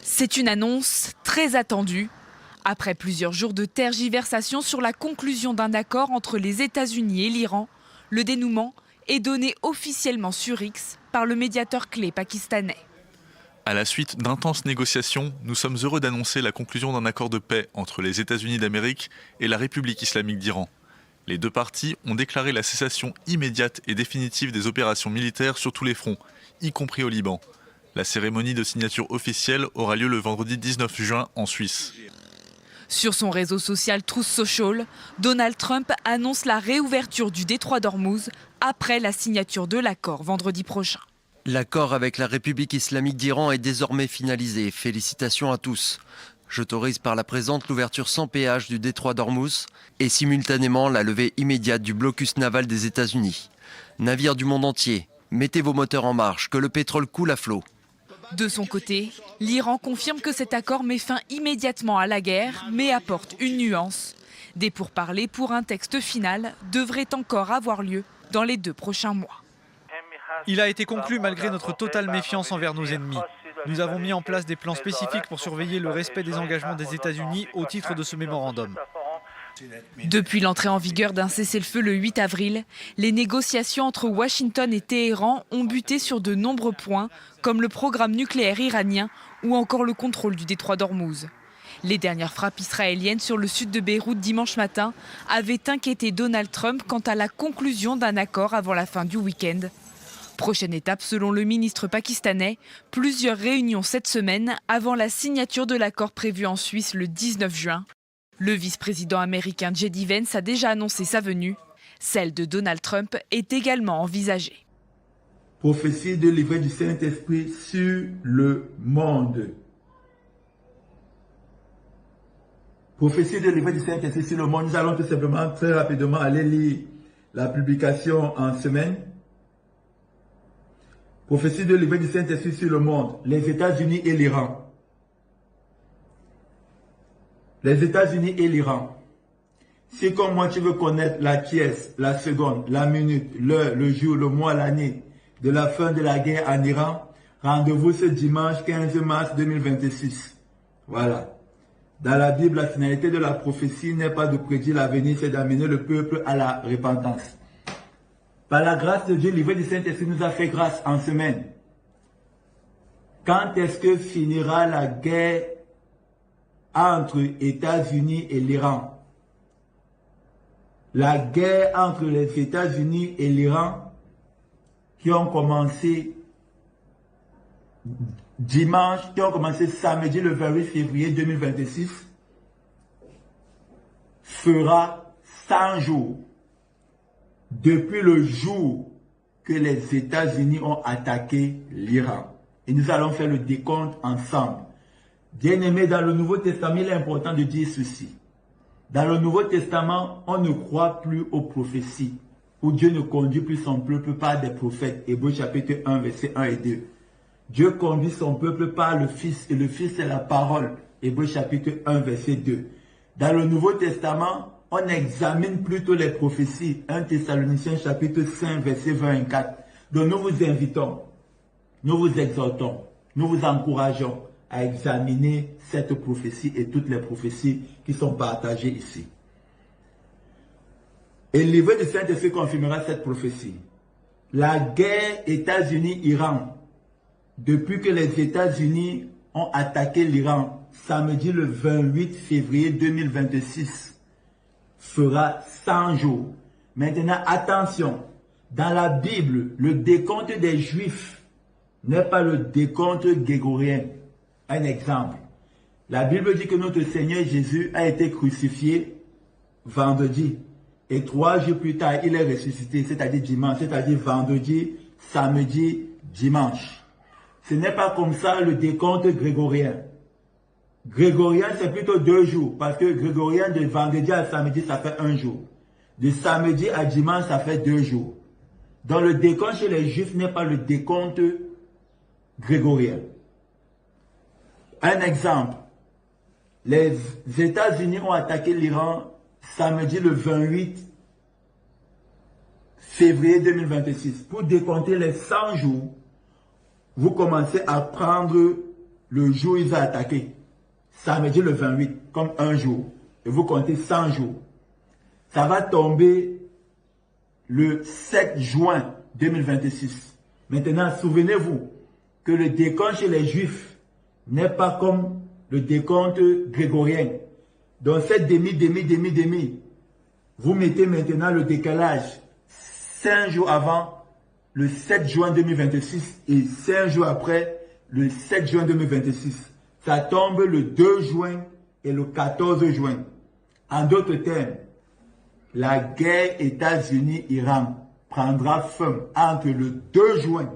C'est une annonce très attendue. Après plusieurs jours de tergiversation sur la conclusion d'un accord entre les États-Unis et l'Iran, le dénouement est donné officiellement sur X par le médiateur clé pakistanais. À la suite d'intenses négociations, nous sommes heureux d'annoncer la conclusion d'un accord de paix entre les États-Unis d'Amérique et la République islamique d'Iran. Les deux parties ont déclaré la cessation immédiate et définitive des opérations militaires sur tous les fronts, y compris au Liban. La cérémonie de signature officielle aura lieu le vendredi 19 juin en Suisse. Sur son réseau social Truth Social, Donald Trump annonce la réouverture du détroit d'Ormuz après la signature de l'accord vendredi prochain. L'accord avec la République islamique d'Iran est désormais finalisé. Félicitations à tous. J'autorise par la présente l'ouverture sans péage du détroit d'Ormuz et simultanément la levée immédiate du blocus naval des États-Unis. Navires du monde entier, mettez vos moteurs en marche, que le pétrole coule à flot. De son côté, l'Iran confirme que cet accord met fin immédiatement à la guerre, mais apporte une nuance. Des pourparlers pour un texte final devraient encore avoir lieu dans les 2 prochains mois. Il a été conclu malgré notre totale méfiance envers nos ennemis. Nous avons mis en place des plans spécifiques pour surveiller le respect des engagements des États-Unis au titre de ce mémorandum. Depuis l'entrée en vigueur d'un cessez-le-feu le 8 avril, les négociations entre Washington et Téhéran ont buté sur de nombreux points, comme le programme nucléaire iranien ou encore le contrôle du détroit d'Ormuz. Les dernières frappes israéliennes sur le sud de Beyrouth dimanche matin avaient inquiété Donald Trump quant à la conclusion d'un accord avant la fin du week-end. Prochaine étape selon le ministre pakistanais, plusieurs réunions cette semaine avant la signature de l'accord prévu en Suisse le 19 juin. Le vice-président américain J.D. Vance a déjà annoncé sa venue. Celle de Donald Trump est également envisagée. Prophétie de livret du Saint-Esprit sur le monde. Prophétie de livret du Saint-Esprit sur le monde. Nous allons tout simplement très rapidement aller lire la publication en semaine. Prophétie de livret du Saint-Esprit sur le monde. Les États-Unis et l'Iran. Les États-Unis et l'Iran. Si comme moi tu veux connaître la pièce, la seconde, la minute, l'heure, le jour, le mois, l'année de la fin de la guerre en Iran, rendez-vous ce dimanche 15 mars 2026. Voilà. Dans la Bible, la finalité de la prophétie n'est pas de prédire l'avenir, c'est d'amener le peuple à la repentance. Par la grâce de Dieu, le livret du Saint-Esprit nous a fait grâce en semaine. Quand est-ce que finira la guerre entre États-Unis et l'Iran? La guerre entre les États-Unis et l'Iran qui ont commencé dimanche, qui ont commencé samedi le 28 février 2026 fera 100 jours depuis le jour que les États-Unis ont attaqué l'Iran. Et nous allons faire le décompte ensemble. Bien-aimés, dans le Nouveau Testament, il est important de dire ceci. Dans le Nouveau Testament, on ne croit plus aux prophéties, où Dieu ne conduit plus son peuple par des prophètes. Hébreux chapitre 1, versets 1 et 2. Dieu conduit son peuple par le Fils, et le Fils c'est la parole. Hébreux chapitre 1, verset 2. Dans le Nouveau Testament, on examine plutôt les prophéties. 1 Thessaloniciens chapitre 5, verset 24. Donc nous vous invitons, nous vous exhortons, nous vous encourageons à examiner cette prophétie et toutes les prophéties qui sont partagées ici. Et le livret du Saint-Esprit confirmera cette prophétie. La guerre États-Unis-Iran, depuis que les États-Unis ont attaqué l'Iran samedi le 28 février 2026, fera 100 jours. Maintenant, attention, dans la Bible, le décompte des Juifs n'est pas le décompte grégorien. Un exemple. La Bible dit que notre Seigneur Jésus a été crucifié vendredi. Et 3 jours plus tard, il est ressuscité, c'est-à-dire dimanche, c'est-à-dire vendredi, samedi, dimanche. Ce n'est pas comme ça le décompte grégorien. Grégorien, c'est plutôt 2 jours, parce que grégorien de vendredi à samedi, ça fait 1 jour. De samedi à dimanche, ça fait 2 jours. Donc le décompte chez les Juifs n'est pas le décompte grégorien. Un exemple, les États-Unis ont attaqué l'Iran samedi le 28 février 2026. Pour décompter les 100 jours, vous commencez à prendre le jour où ils ont attaqué. Samedi le 28, comme un jour. Et vous comptez 100 jours. Ça va tomber le 7 juin 2026. Maintenant, souvenez-vous que le décompte chez les Juifs n'est pas comme le décompte grégorien. Donc, cette demi, vous mettez maintenant le décalage 5 jours avant le 7 juin 2026 et 5 jours après le 7 juin 2026. Ça tombe le 2 juin et le 14 juin. En d'autres termes, la guerre États-Unis-Iran prendra fin entre le 2 juin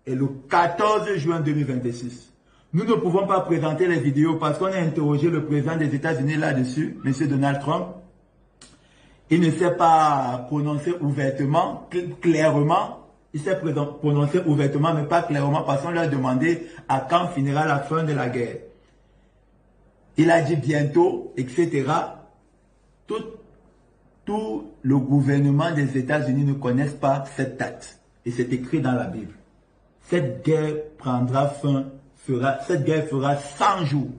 et le 14 juin 2026. Nous ne pouvons pas présenter les vidéos parce qu'on a interrogé le président des États-Unis là-dessus, M. Donald Trump. Il ne s'est pas prononcé ouvertement, clairement. Il s'est prononcé ouvertement, mais pas clairement, parce qu'on lui a demandé à quand finira la fin de la guerre. Il a dit bientôt, etc. Tout le gouvernement des États-Unis ne connaissent pas cette date. Et c'est écrit dans la Bible. Cette guerre prendra fin, cette guerre fera 100 jours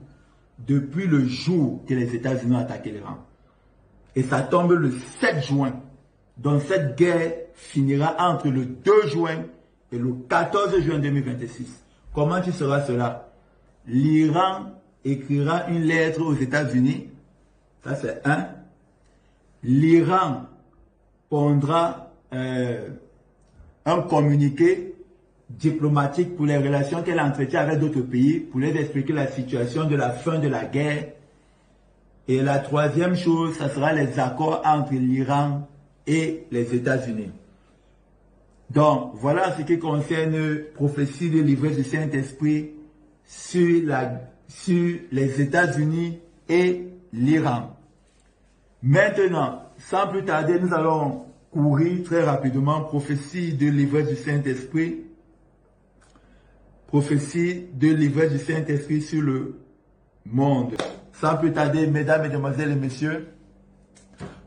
depuis le jour que les États-Unis ont attaqué l'Iran. Et ça tombe le 7 juin. Donc cette guerre finira entre le 2 juin et le 14 juin 2026. Comment tu sauras cela? L'Iran écrira une lettre aux États-Unis. Ça c'est un. L'Iran pondra un communiqué diplomatique pour les relations qu'elle entretient avec d'autres pays, pour les expliquer la situation de la fin de la guerre. Et la troisième chose, ça sera les accords entre l'Iran et les États-Unis. Donc, voilà ce qui concerne prophétie de l'ivresse du Saint-Esprit sur les États-Unis et l'Iran. Maintenant, sans plus tarder, nous allons courir très rapidement prophétie de l'ivresse du Saint-Esprit. Prophétie de l'ivresse du Saint-Esprit sur le monde. Sans plus tarder, mesdames, mesdemoiselles et messieurs,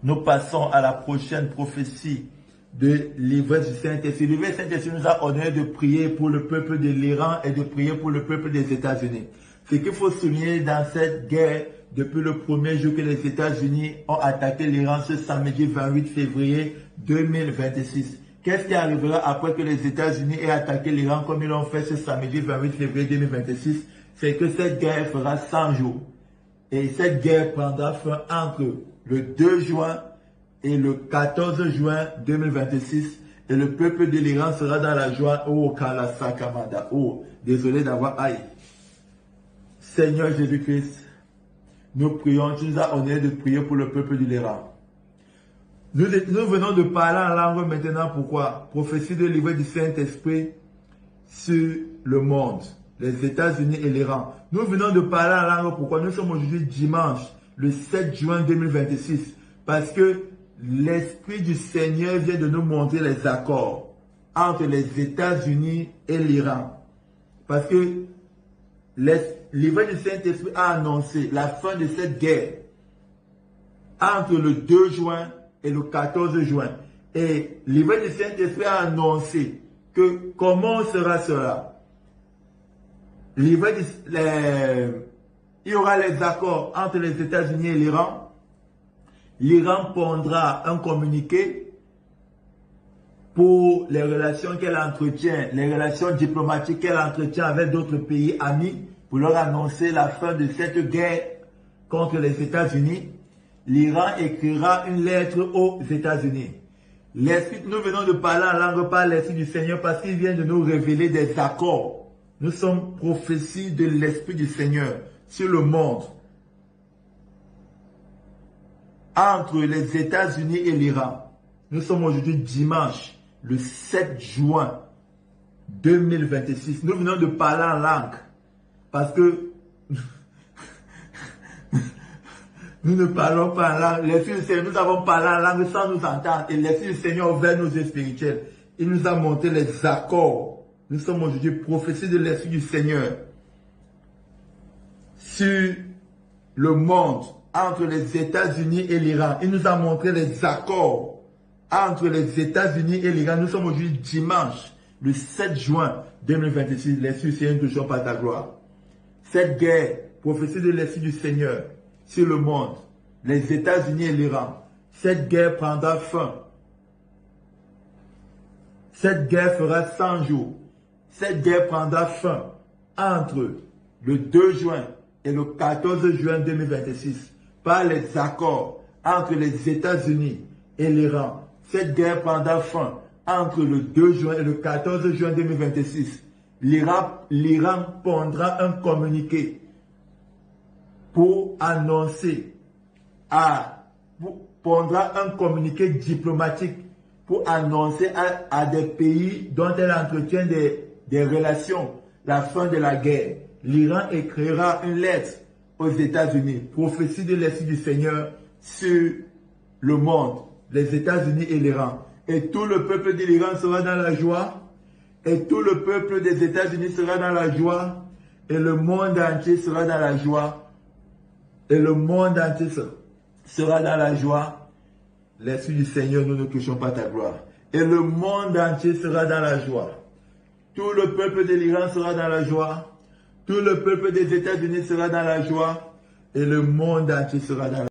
nous passons à la prochaine prophétie de l'ivresse du Saint-Esprit. L'ivresse du Saint-Esprit nous a honoré de prier pour le peuple de l'Iran et de prier pour le peuple des États-Unis. Ce qu'il faut souligner dans cette guerre, depuis le premier jour que les États-Unis ont attaqué l'Iran ce samedi 28 février 2026. Qu'est-ce qui arrivera après que les États-Unis aient attaqué l'Iran comme ils l'ont fait ce samedi 28 février 2026? C'est que cette guerre fera 100 jours. Et cette guerre prendra fin entre le 2 juin et le 14 juin 2026. Et le peuple de l'Iran sera dans la joie. Oh, Kala Sakamada. Oh, désolé d'avoir haï. Seigneur Jésus-Christ, nous prions, tu nous as honoré de prier pour le peuple de l'Iran. Nous venons de parler en langue maintenant. Pourquoi? Prophétie de l'ivresse du Saint-Esprit sur le monde, les États-Unis et l'Iran. Nous venons de parler en langue. Pourquoi? Nous sommes aujourd'hui dimanche, le 7 juin 2026. Parce que l'Esprit du Seigneur vient de nous montrer les accords entre les États-Unis et l'Iran. Parce que l'ivresse du Saint-Esprit a annoncé la fin de cette guerre entre le 2 juin et le 14 juin. Et l'ivresse du Saint-Esprit a annoncé que comment sera cela? Il y aura les accords entre les États-Unis et l'Iran. L'Iran pondra un communiqué pour les relations qu'elle entretient, les relations diplomatiques qu'elle entretient avec d'autres pays amis, pour leur annoncer la fin de cette guerre contre les États-Unis. L'Iran écrira une lettre aux États-Unis. Nous venons de parler en langue par l'Esprit du Seigneur parce qu'il vient de nous révéler des accords. Nous sommes prophéties de l'Esprit du Seigneur sur le monde entre les États-Unis et l'Iran. Nous sommes aujourd'hui dimanche, le 7 juin 2026. Nous venons de parler en langue parce que nous ne parlons pas en langue. L'Esprit du Seigneur, nous avons parlé en langue sans nous entendre. Et l'Esprit du Seigneur ouvert nos yeux spirituels. Il nous a montré les accords. Nous sommes aujourd'hui prophéties de l'Esprit du Seigneur sur le monde entre les États-Unis et l'Iran. Il nous a montré les accords entre les États-Unis et l'Iran. Nous sommes aujourd'hui dimanche, le 7 juin 2026. L'Esprit du Seigneur ne touche pas ta gloire. Cette guerre, prophétie de l'Esprit du Seigneur sur le monde, les États-Unis et l'Iran, cette guerre prendra fin. Cette guerre fera 100 jours. Cette guerre prendra fin entre le 2 juin et le 14 juin 2026 par les accords entre les États-Unis et l'Iran. Cette guerre prendra fin entre le 2 juin et le 14 juin 2026. L'Iran prendra un communiqué pour annoncer, prendra un communiqué diplomatique pour annoncer à des pays dont elle entretient des relations la fin de la guerre. L'Iran écrira une lettre aux États-Unis, prophétie de l'Esprit du Seigneur sur le monde, les États-Unis et l'Iran. Et tout le peuple de l'Iran sera dans la joie, et tout le peuple des États-Unis sera dans la joie, et le monde entier sera dans la joie, et le monde entier sera dans la joie. L'Esprit du Seigneur, nous ne touchons pas ta gloire. Et le monde entier sera dans la joie. Tout le peuple de l'Iran sera dans la joie. Tout le peuple des États-Unis sera dans la joie. Et le monde entier sera dans la joie.